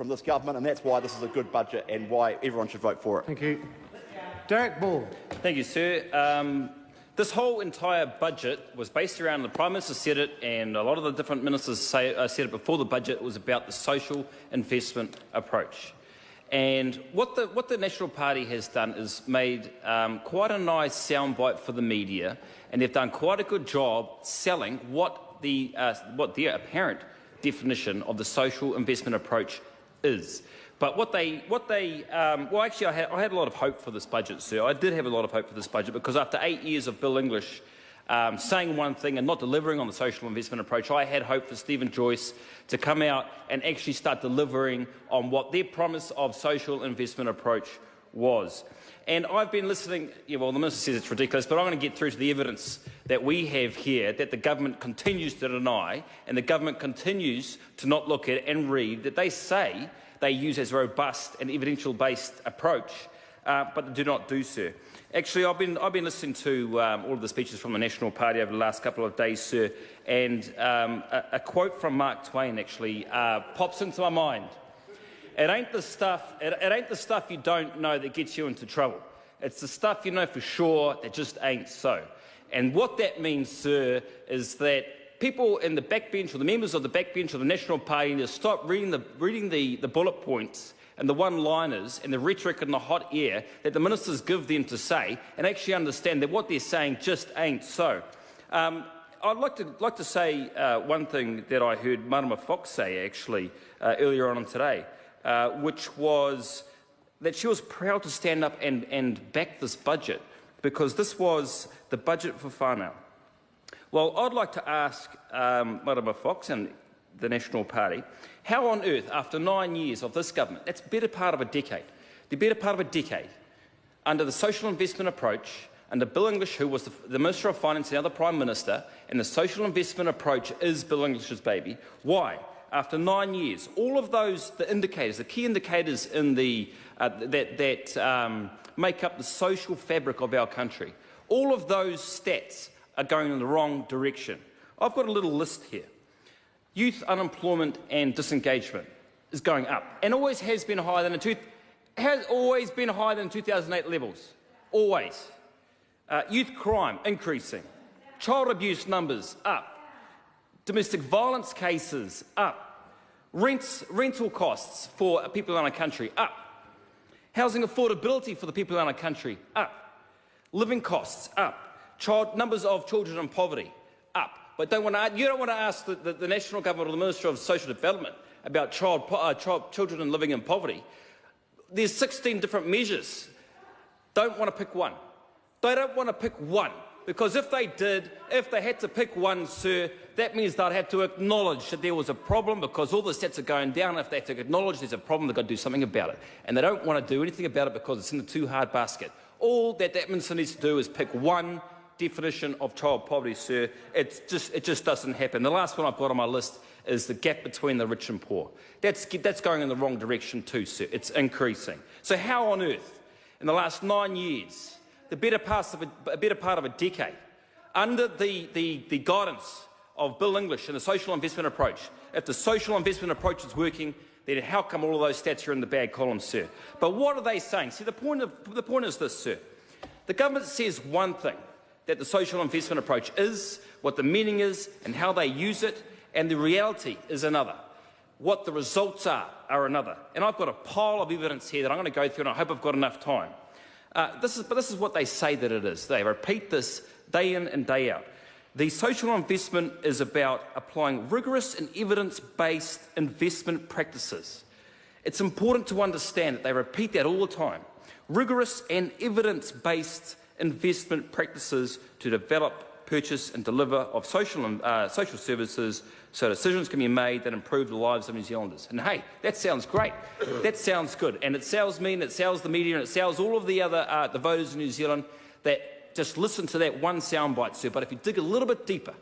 from this government, and that's why this is a good budget and why everyone should vote for it. Thank you. Darroch Ball. Thank you, sir. This whole entire budget was based around, the Prime Minister said it, and a lot of the different ministers said it before the budget, was about the social investment approach. And what the National Party has done is made quite a nice soundbite for the media, and they've done quite a good job selling what their apparent definition of the social investment approach is. But well, actually, I had a lot of hope for this budget, sir. I did have a lot of hope for this budget because after 8 years of Bill English saying one thing and not delivering on the social investment approach, I had hope for Stephen Joyce to come out and actually start delivering on what their promise of social investment approach was. And I've been listening, well, the Minister says it's ridiculous, but I'm going to get through to the evidence that we have here that the government continues to deny and the government continues to not look at and read, that they say they use as a robust and evidential-based approach, but they do not do so. Actually, I've been listening to all of the speeches from the National Party over the last couple of days, sir, and a quote from Mark Twain actually pops into my mind. It ain't the stuff you don't know that gets you into trouble. It's the stuff you know for sure that just ain't so. And what that means, sir, is that people in the backbench, or the members of the backbench of the National Party, need to stop reading the bullet points and the one-liners and the rhetoric and the hot air that the ministers give them to say, and actually understand that what they're saying just ain't so. I'd like to say one thing that I heard Marama Fox say actually earlier on today, which was that she was proud to stand up and back this budget because this was the budget for whānau. Well, I'd like to ask Marama Fox and the National Party, how on earth, after 9 years of this government, that's the better part of a decade, under the social investment approach, under Bill English, who was the Minister of Finance and now the Prime Minister, and the social investment approach is Bill English's baby, why, after 9 years, all of those, the key indicators in that make up the social fabric of our country, all of those stats are going in the wrong direction. I've got a little list here. Youth unemployment and disengagement is going up, and always has been higher than the 2008 levels. Always. Youth crime increasing. Child abuse numbers up. Domestic violence cases up. Rental costs for people in our country up. Housing affordability for the people in our country up. Living costs up. Numbers of children in poverty up. But you don't want to ask the national government or the Minister of Social Development about children living in poverty. There's 16 different measures. Don't want to pick one. They don't want to pick one. Because if they had to pick one, sir, that means they'd have to acknowledge that there was a problem because all the stats are going down. If they have to acknowledge there's a problem, they've got to do something about it. And they don't want to do anything about it because it's in the too hard basket. All that minister needs to do is pick one definition of child poverty, sir. It just doesn't happen. The last one I've got on my list is the gap between the rich and poor. That's going in the wrong direction too, sir. It's increasing. So how on earth, in the last 9 years, the better part of a decade, under the guidance of Bill English and the social investment approach, if the social investment approach is working, then how come all of those stats are in the bad column, sir? But what are they saying? See, the point is this, sir. The government says one thing, that the social investment approach is, what the meaning is, and how they use it, and the reality is another. What the results are another. And I've got a pile of evidence here that I'm going to go through, and I hope I've got enough time. This is what they say that it is. They repeat this day in and day out. The social investment is about applying rigorous and evidence-based investment practices. It's important to understand that they repeat that all the time. Rigorous and evidence-based investment practices to develop, purchase and deliver of social services so decisions can be made that improve the lives of New Zealanders. And hey, that sounds great. That sounds good. And it sells me and it sells the media and it sells all of the other the voters in New Zealand that just listen to that one soundbite, sir. But if you dig a little bit deeper,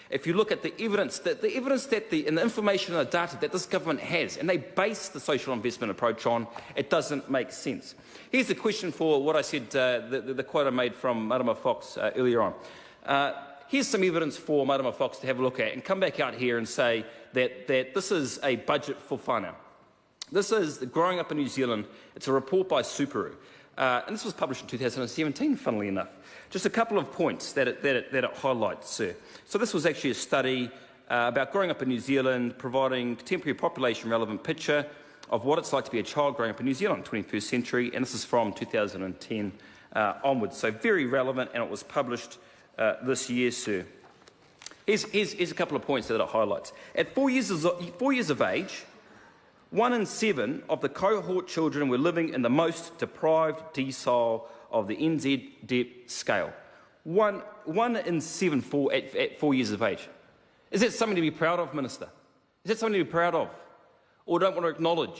if you look at the evidence, and the information and the data that this government has, and they base the social investment approach on, it doesn't make sense. Here's the question for what I said, the quote I made from Marama Fox earlier on. Here's some evidence for Marama Fox to have a look at and come back out here and say that this is a budget for whānau. This is Growing Up in New Zealand. It's a report by Subaru. And this was published in 2017, funnily enough. Just a couple of points that it highlights, sir. So this was actually a study about growing up in New Zealand, providing contemporary population-relevant picture of what it's like to be a child growing up in New Zealand, 21st century, and this is from 2010 onwards. So very relevant, and it was published this year, sir. Here's a couple of points that it highlights. At 4 years of age, 1 in 7 of the cohort children were living in the most deprived decile of the NZ scale. One in 7 at 4 years of age. Is that something to be proud of, Minister? Is that something to be proud of? Or don't want to acknowledge?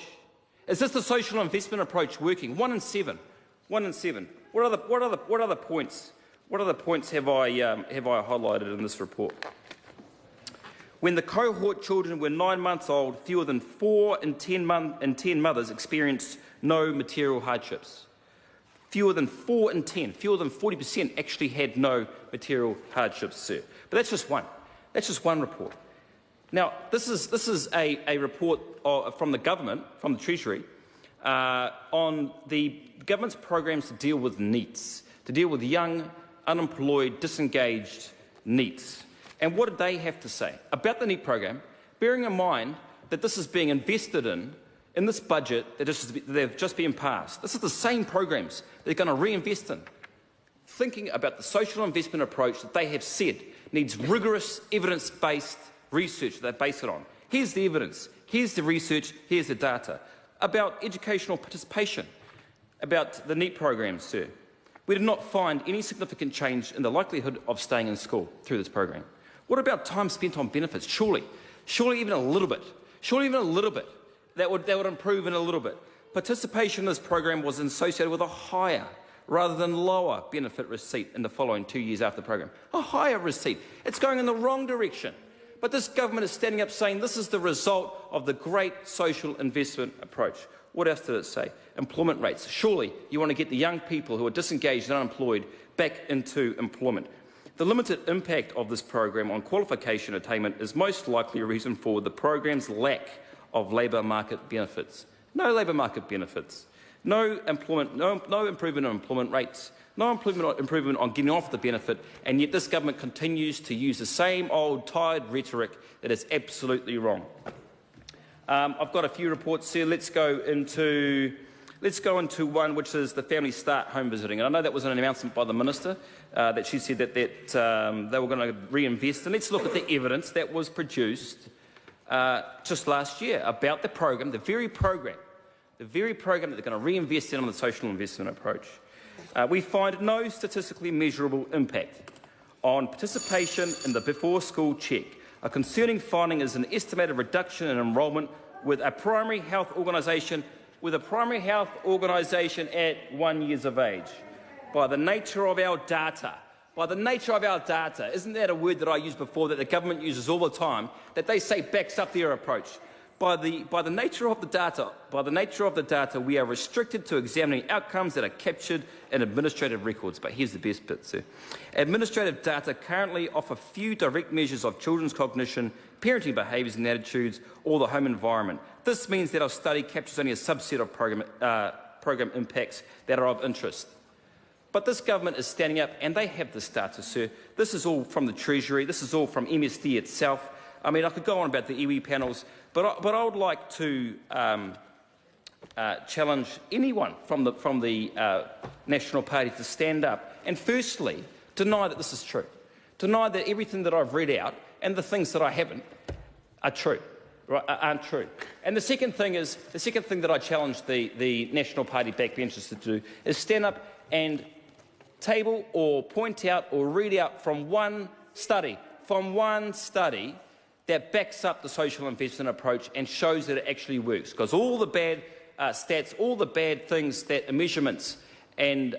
Is this the social investment approach working? 1 in 7. 1 in 7. What other points? What other points have I highlighted in this report? When the cohort children were 9 months old, fewer than 4 in 10 mothers experienced no material hardships. Fewer than 4 in 10, fewer than 40% actually had no material hardships, sir. But that's just one. That's just one report. Now, this is a report from the government, from the Treasury, on the government's programs to deal with NEETs, to deal with young, unemployed, disengaged NEETs. And what did they have to say about the NEET program, bearing in mind that this is being invested in this budget that they've just been passed? This is the same programs they're going to reinvest in. Thinking about the social investment approach that they have said needs rigorous, evidence-based research that they base it on. Here's the evidence, here's the research, here's the data. About educational participation, about the NEET program, sir. We did not find any significant change in the likelihood of staying in school through this program. What about time spent on benefits? Surely even a little bit. Surely even a little bit. That would improve in a little bit. Participation in this program was associated with a higher rather than lower benefit receipt in the following 2 years after the program. A higher receipt. It's going in the wrong direction. But this government is standing up saying this is the result of the great social investment approach. What else did it say? Employment rates. Surely you want to get the young people who are disengaged and unemployed back into employment. The limited impact of this program on qualification attainment is most likely a reason for the program's lack of labour market benefits. No labour market benefits. No improvement in employment rates. No improvement on getting off the benefit, and yet this government continues to use the same old tired rhetoric that is absolutely wrong. I've got a few reports here. Let's go into one which is the Family Start home visiting. And I know that was an announcement by the Minister that she said that they were going to reinvest. And let's look at the evidence that was produced just last year about the program, the very program that they're going to reinvest in on the social investment approach. We find no statistically measurable impact on participation in the before-school check. A concerning finding is an estimated reduction in enrolment with a primary health organisation at 1 year of age. By the nature of our data, isn't that a word that I used before that the government uses all the time, that they say backs up their approach? By the nature of the data, we are restricted to examining outcomes that are captured in administrative records. But here's the best bit, sir. Administrative data currently offer few direct measures of children's cognition, parenting behaviours and attitudes, or the home environment. This means that our study captures only a subset of program impacts that are of interest. But this government is standing up, and they have this data, sir. This is all from the Treasury. This is all from MSD itself. I mean, I could go on about the iwi panels, but I would like to challenge anyone from the National Party to stand up and firstly deny that this is true, deny that everything that I've read out and the things that I haven't are true, right, aren't true. And the second thing that I challenge the National Party backbenchers to do is stand up and table or point out or read out from one study that backs up the social investment approach and shows that it actually works. Because all the bad stats, all the bad things that measurements and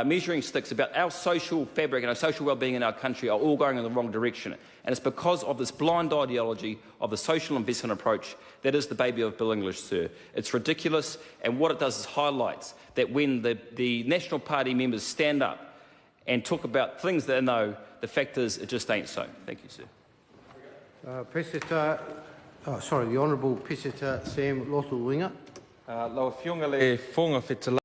measuring sticks about our social fabric and our social well-being in our country are all going in the wrong direction. And it's because of this blind ideology of the social investment approach that is the baby of Bill English, sir. It's ridiculous, and what it does is highlights that when the National Party members stand up and talk about things they know, the fact is it just ain't so. Thank you, sir. President, Oh, sorry, the Honourable Pisita Sam Lotu Winga. Lau whiunga le whonga whetala.